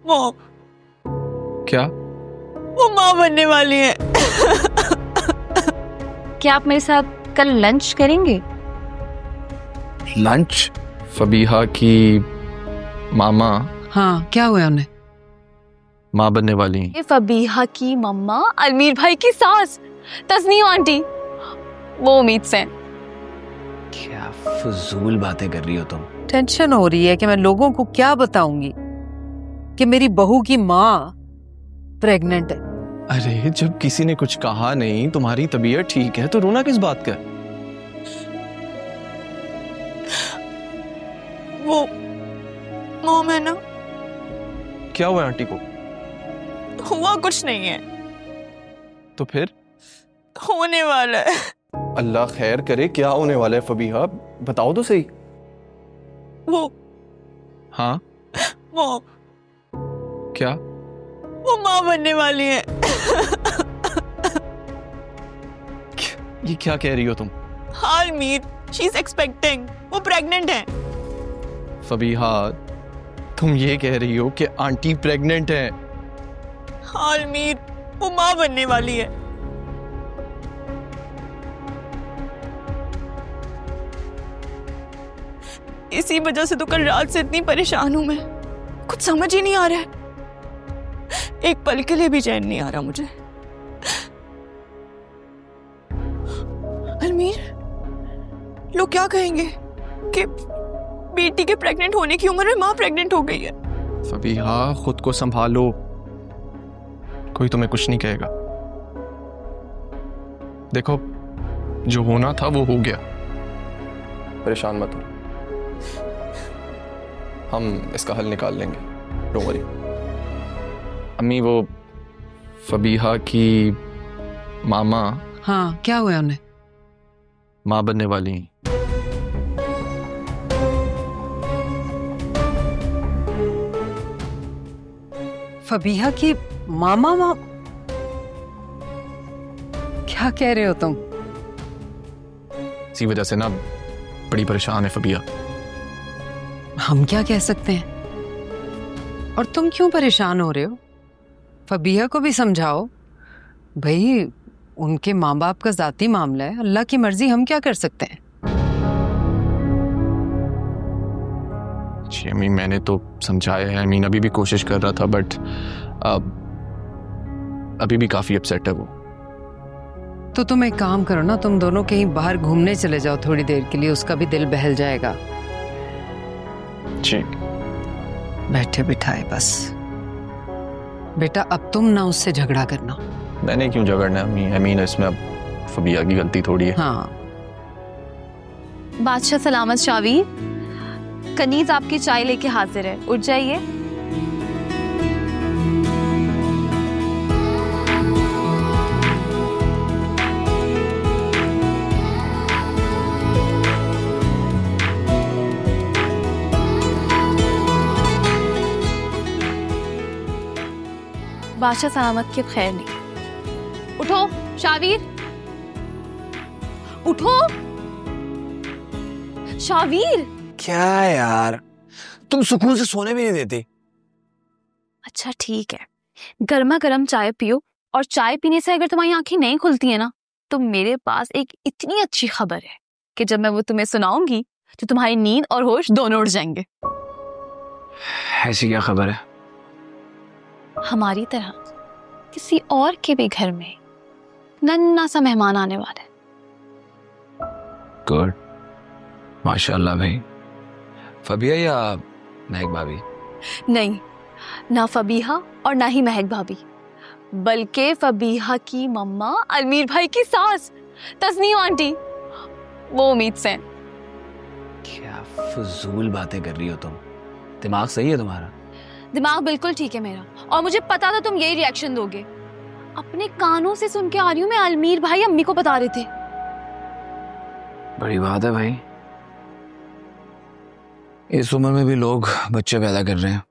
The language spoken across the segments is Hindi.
मॉम। क्या? वो माँ बनने वाली है। क्या आप मेरे साथ कल लंच करेंगे? लंच? फबीहा की मामा हाँ, क्या हुआ उन्हें? माँ बनने वाली हैं। ये फबीहा की मम्मा अलमीर भाई की सास तस्नीम आंटी, वो उम्मीद से। क्या फजूल बातें कर रही हो तुम? टेंशन हो रही है कि मैं लोगों को क्या बताऊंगी कि मेरी बहू की माँ प्रेग्नेंट है। अरे जब किसी ने कुछ कहा नहीं, तुम्हारी तबीयत ठीक है तो रोना किस बात का? वो मॉम है ना। क्या हुआ आंटी को? हुआ कुछ नहीं है, तो फिर? होने वाला है। अल्लाह खैर करे, क्या होने वाला है फबीहा? बताओ तो सही। वो हाँ? मॉम, क्या? वो माँ बनने वाली है। ये क्या कह रही हो तुम? हाँ अलमीर, शी इज एक्सपेक्टिंग, वो प्रेग्नेंट है। फबीहा, तुम ये कह रही हो कि आंटी प्रेग्नेंट है? हाँ अलमीर, वो माँ बनने वाली है। इसी वजह से तो कल रात से इतनी परेशान हूं मैं, कुछ समझ ही नहीं आ रहा है। एक पल के लिए भी चैन नहीं आ रहा मुझे। अलमीर, लोग क्या कहेंगे कि बेटी के प्रेग्नेंट होने की उम्र में माँ प्रेग्नेंट हो गई है। फबीहा, खुद को संभालो, कोई तुम्हें कुछ नहीं कहेगा। देखो, जो होना था वो हो गया, परेशान मत हो, हम इसका हल निकाल लेंगे, डोंट वरी। अम्मी, वो फबीहा की मामा हाँ, क्या हुआ उन्हें? माँ बनने वाली हैं। फबीहा की मामा माँ? क्या कह रहे हो तुम? इसी वजह से ना बड़ी परेशान है फबीहा। हम क्या कह सकते हैं? और तुम क्यों परेशान हो रहे हो? फबीहा को भी समझाओ भाई, उनके माँ बाप का जाती मामला है, अल्लाह की मर्जी, हम क्या कर सकते हैं? जी अम्मी, मैंने तो समझाया है, अमीन अभी भी कोशिश कर रहा था, बट अभी भी काफी अपसेट है वो। तो तुम एक काम करो ना, तुम दोनों कहीं बाहर घूमने चले जाओ थोड़ी देर के लिए, उसका भी दिल बहल जाएगा। जी। बैठे बिठाए बस। बेटा, अब तुम ना उससे झगड़ा करना। मैंने क्यों झगड़ना है अम्मी? अमीन, इसमें अब फबीहा की गलती थोड़ी है। हाँ। बादशाह सलामत शावी, कनीज आपकी चाय लेके हाजिर है, उठ जाइए। बादशाह सलामत की खैर नहीं। उठो शावीर, उठो शावीर। क्या यार, तुम सुकून से सोने भी नहीं देती। अच्छा ठीक है, गर्मा गर्म चाय पियो, और चाय पीने से अगर तुम्हारी आंखें नहीं खुलती है ना, तो मेरे पास एक इतनी अच्छी खबर है कि जब मैं वो तुम्हें सुनाऊंगी तो तुम्हारी नींद और होश दोनों उड़ जाएंगे। ऐसी क्या खबर है? हमारी तरह किसी और के भी घर में नन्ना सा मेहमान आने वाला है। गुड, माशाल्लाह भाई। फबीहा या महक भाभी? नहीं, ना फबीहा और ना ही महक भाभी, बल्कि फबीहा की मम्मा अलमीर भाई की सास तस्नीम आंटी, वो उम्मीद से। क्या फजूल बातें कर रही हो तुम? दिमाग सही है तुम्हारा? दिमाग बिल्कुल ठीक है मेरा, और मुझे पता था तुम यही रिएक्शन दोगे। अपने कानों से सुन के आ रही हूँ मैं, अलमीर भाई अम्मी को बता रहे थे। बड़ी बात है भाई, इस उम्र में भी लोग बच्चे पैदा कर रहे हैं।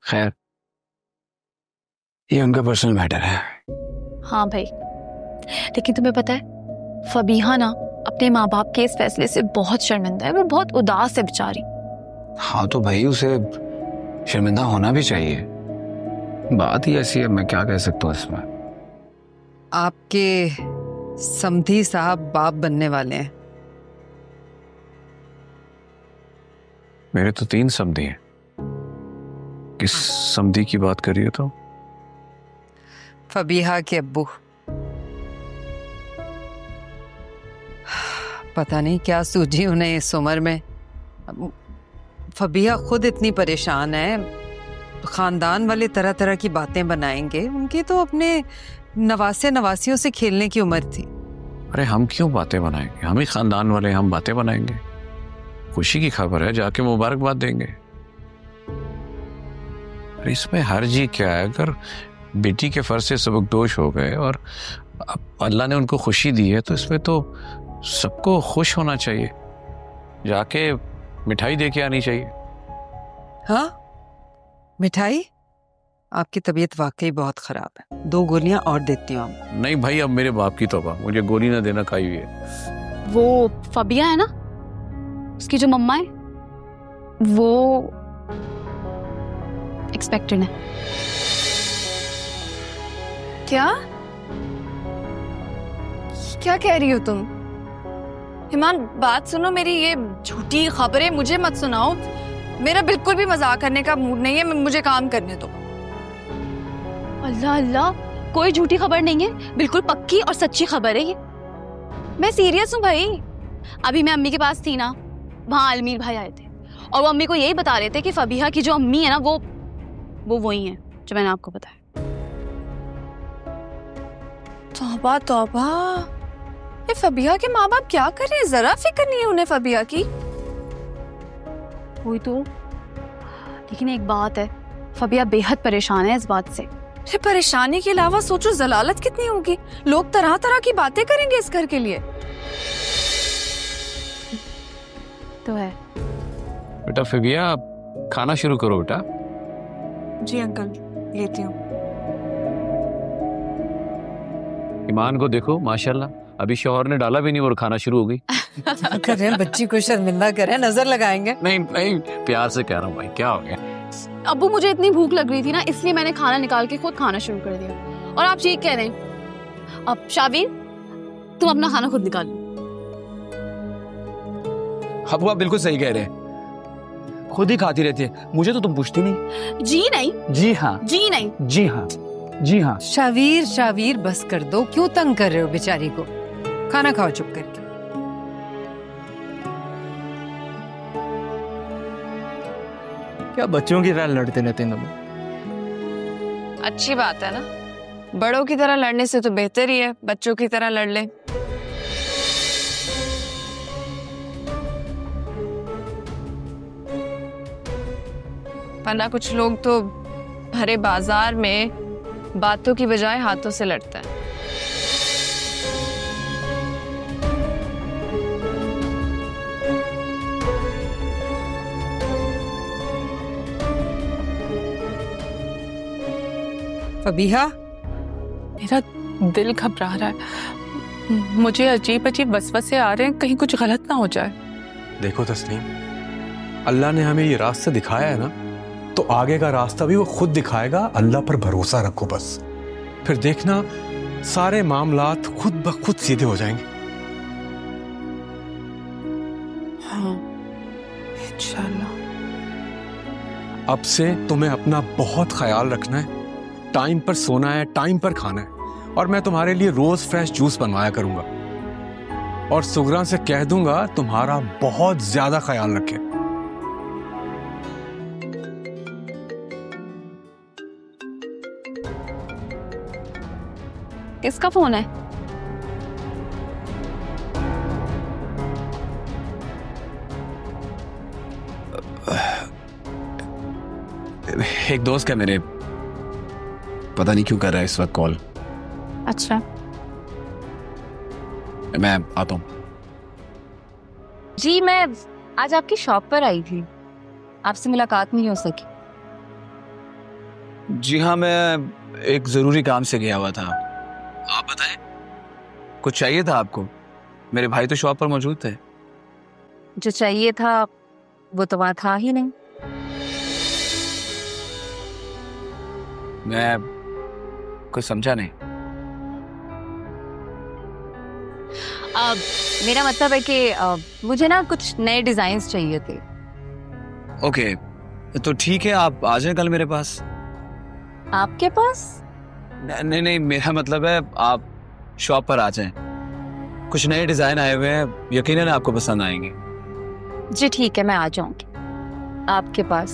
खैर, ये उनका पर्सनल मैटर है। हाँ भाई, लेकिन तुम्हें पता है फबीहा ना अपने माँ बाप के इस फैसले से बहुत शर्मिंदा है, वो बहुत उदास है बेचारी। हाँ तो भाई, उसे शर्मिंदा होना भी चाहिए। बात ही ऐसी है, मैं क्या कह सकता हूँ इसमें। आपके समधी साहब बाप बनने वाले हैं। मेरे तो 3 समधी हैं। किस समधी की बात कर रही हो तो? फबीहा के अब्बू। पता नहीं क्या सूझी उन्हें इस उम्र में। फबीहा खुद इतनी परेशान है, खानदान वाले तरह तरह की बातें बनाएंगे। उनकी तो अपने नवासे नवासियों से खेलने की उम्र थी। अरे हम क्यों बातें बनाएंगे, हम ही खानदान वाले, हम बातें बनाएंगे। खुशी की खबर है, जाके मुबारकबाद देंगे। अरे इसमें हर्जी क्या है? अगर बेटी के फर्ज से सबकदोश हो गए और अल्लाह ने उनको खुशी दी है तो इसमें तो सबको खुश होना चाहिए। जाके मिठाई दे के आनी चाहिए। हाँ, मिठाई? आपकी तबीयत वाकई बहुत खराब है, 2 गोलियां और देती हूँ। नहीं भाई, अब मेरे बाप की तौबा, मुझे गोली ना देना, खाई हुई है। वो फबिया है ना, उसकी जो मम्मा है, वो एक्सपेक्टेड है। क्या कह रही हो तुम? हिमान, बात सुनो मेरी, ये झूठी खबरें मुझे मत सुनाओ। मेरा बिल्कुल भी मजाक करने का मूड नहीं है, मुझे काम करने दो। अल्लाह अल्लाह, कोई झूठी खबर नहीं है, बिल्कुल पक्की और सच्ची खबर है ये। मैं सीरियस हूँ भाई। अभी मैं अम्मी के पास थी ना, वहाँ अलमीर भाई आए थे और वो अम्मी को यही बता रहे थे कि फबीहा की जो अम्मी है ना, वो वही है जो मैंने आपको बताया। तौबा तौबा, ये फबिया के माँ बाप क्या कर रहे हैं? जरा फिक्र नहीं है उन्हें फबिया की। वही तो, लेकिन एक बात है, फबिया बेहद परेशान है इस बात से। परेशानी के अलावा सोचो जलालत कितनी होगी। लोग तरह तरह की बातें करेंगे इस घर के लिए। तो है। बेटा फबिया, खाना शुरू करो बेटा। जी अंकल, लेती हूँ। ईमान को देखो, माशाल्लाह, अभी शौहर ने डाला भी नहीं और खाना शुरू हो गई। कर रहे हैं, बच्ची को शर्मिंदा करें, नजर लगाएंगे। नहीं नहीं, प्यार से कह रहा हूँ भाई, क्या हो गया? अब्बू, मुझे इतनी भूख लग रही थी ना, इसलिए मैंने खाना निकाल के खुद खाना शुरू कर दिया। और आप ठीक कह रहे हैं। अब शावीर, तुम अपना खाना खुद निकाल लो। अब आप बिल्कुल सही कह रहे हैं, खुद ही खाती रहती है, मुझे तो तुम पूछती नहीं। जी नहीं, जी हाँ, जी नहीं, जी हाँ, जी हाँ। शावीर बस कर दो, क्यों तंग कर रहे हो बेचारी को? खाना खाओ चुप करके। क्या बच्चों की तरह लड़ते रहते हैं तुम? अच्छी बात है ना, बड़ों की तरह लड़ने से तो बेहतर ही है बच्चों की तरह लड़ ले। वरना कुछ लोग तो भरे बाजार में बातों की बजाय हाथों से लड़ते हैं। फबीहा, मेरा दिल घबरा रहा है, मुझे अजीब अजीब वसवसे आ रहे हैं, कहीं कुछ गलत ना हो जाए। देखो तस्नीम, अल्लाह ने हमें ये रास्ता दिखाया है ना, तो आगे का रास्ता भी वो खुद दिखाएगा। अल्लाह पर भरोसा रखो बस, फिर देखना सारे मामलात खुद ब खुद सीधे हो जाएंगे। हाँ, इंशाल्लाह। अब से तुम्हें अपना बहुत ख्याल रखना है, टाइम पर सोना है, टाइम पर खाना है, और मैं तुम्हारे लिए रोज फ्रेश जूस बनवाया करूंगा। और सुगरा से कह दूंगा तुम्हारा बहुत ज्यादा ख्याल रखे। किसका फोन है? एक दोस्त का मेरे, पता नहीं क्यों कर रहा है इस वक्त कॉल। अच्छा, मैं आता हूँ। जी, मैं आज आपकी शॉप पर आई थी, आपसे मुलाकात नहीं हो सकी। जी हाँ, मैं एक जरूरी काम से गया हुआ था। आप बताएं, कुछ चाहिए था आपको? मेरे भाई तो शॉप पर मौजूद थे। जो चाहिए था वो तो वहां था ही नहीं। मैं कुछ समझा नहीं। मेरा मतलब है कि मुझे ना कुछ नए डिजाइन्स चाहिए थे। ओके, तो ठीक है, आप आ जाएं कल मेरे पास। आपके पास? नहीं नहीं, मेरा मतलब है आप शॉप पर आ जाएं। कुछ नए डिजाइन आए हुए हैं, यकीनन आपको पसंद आएंगे। जी ठीक है, मैं आ जाऊंगी आपके पास।